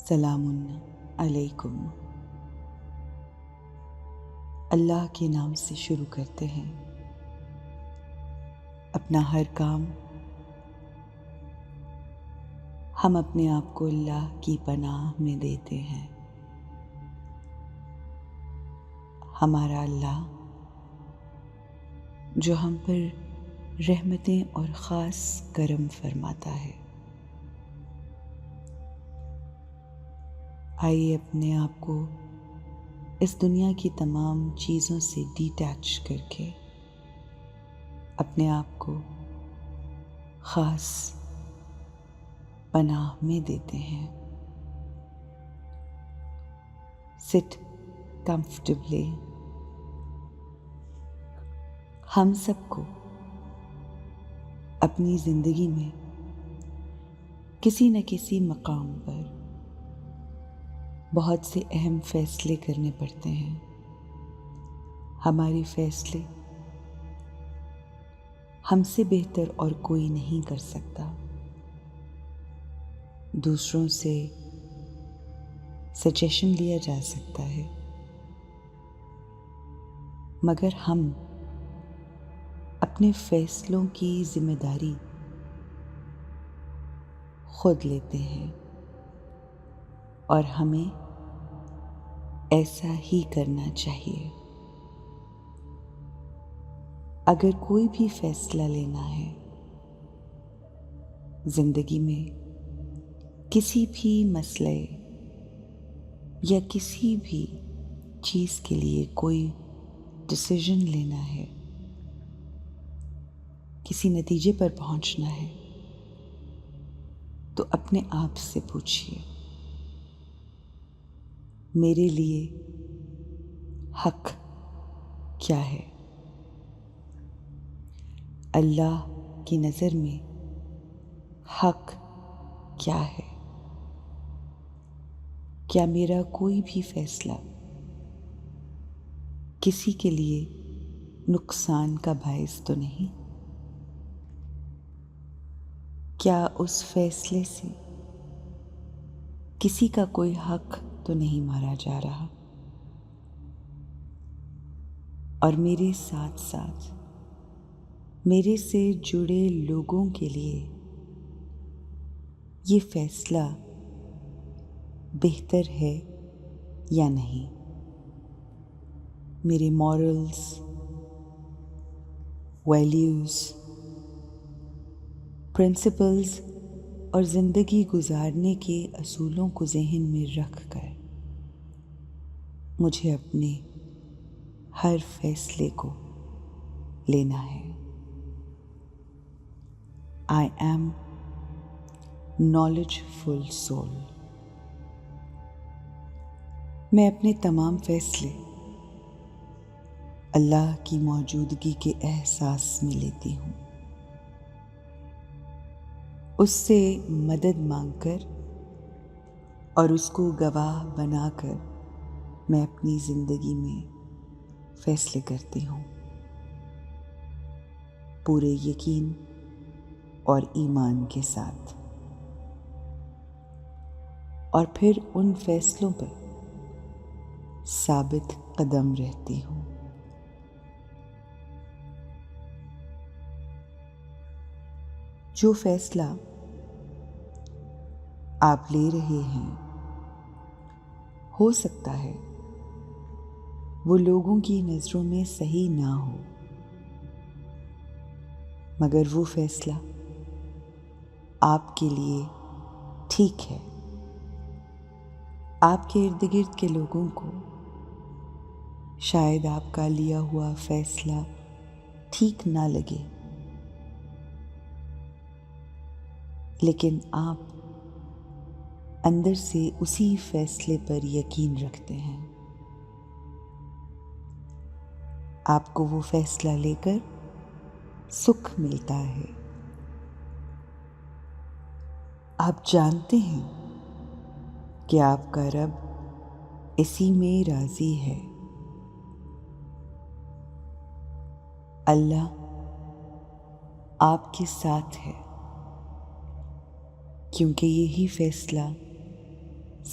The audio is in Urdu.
سلام علیکم۔ اللہ کے نام سے شروع کرتے ہیں۔ اپنا ہر کام ہم اپنے آپ کو اللہ کی پناہ میں دیتے ہیں۔ ہمارا اللہ جو ہم پر رحمتیں اور خاص کرم فرماتا ہے۔ آئیے اپنے آپ کو اس دنیا کی تمام چیزوں سے ڈیٹیچ کر کے اپنے آپ کو خاص پناہ میں دیتے ہیں۔ سٹ کمفرٹیبلی۔ ہم سب کو اپنی زندگی میں کسی نہ کسی مقام پر بہت سے اہم فیصلے کرنے پڑتے ہیں۔ ہمارے فیصلے ہم سے بہتر اور کوئی نہیں کر سکتا۔ دوسروں سے سجیشن لیا جا سکتا ہے، مگر ہم اپنے فیصلوں کی ذمہ داری خود لیتے ہیں، اور ہمیں ایسا ہی کرنا چاہیے۔ اگر کوئی بھی فیصلہ لینا ہے زندگی میں، کسی بھی مسئلے یا کسی بھی چیز کے لیے کوئی ڈیسیژن لینا ہے، کسی نتیجے پر پہنچنا ہے، تو اپنے آپ سے پوچھیے، میرے لیے حق کیا ہے؟ اللہ کی نظر میں حق کیا ہے؟ کیا میرا کوئی بھی فیصلہ کسی کے لیے نقصان کا باعث تو نہیں؟ کیا اس فیصلے سے کسی کا کوئی حق تو نہیں مارا جا رہا؟ اور میرے ساتھ ساتھ میرے سے جڑے لوگوں کے لیے یہ فیصلہ بہتر ہے یا نہیں؟ میرے مورلز، ویلیوز، پرنسپلز اور زندگی گزارنے کے اصولوں کو ذہن میں رکھ کر مجھے اپنے ہر فیصلے کو لینا ہے۔ I am knowledgeful soul۔ میں اپنے تمام فیصلے اللہ کی موجودگی کے احساس میں لیتی ہوں۔ اس سے مدد مانگ کر اور اس کو گواہ بنا کر میں اپنی زندگی میں فیصلے کرتی ہوں، پورے یقین اور ایمان کے ساتھ، اور پھر ان فیصلوں پر ثابت قدم رہتی ہوں۔ جو فیصلہ آپ لے رہے ہیں ہو سکتا ہے وہ لوگوں کی نظروں میں صحیح نہ ہو، مگر وہ فیصلہ آپ کے لیے ٹھیک ہے۔ آپ کے ارد گرد کے لوگوں کو شاید آپ کا لیا ہوا فیصلہ ٹھیک نہ لگے، لیکن آپ اندر سے اسی فیصلے پر یقین رکھتے ہیں۔ آپ کو وہ فیصلہ لے کر سکھ ملتا ہے۔ آپ جانتے ہیں کہ آپ کا رب اسی میں راضی ہے۔ اللہ آپ کے ساتھ ہے، کیونکہ یہی فیصلہ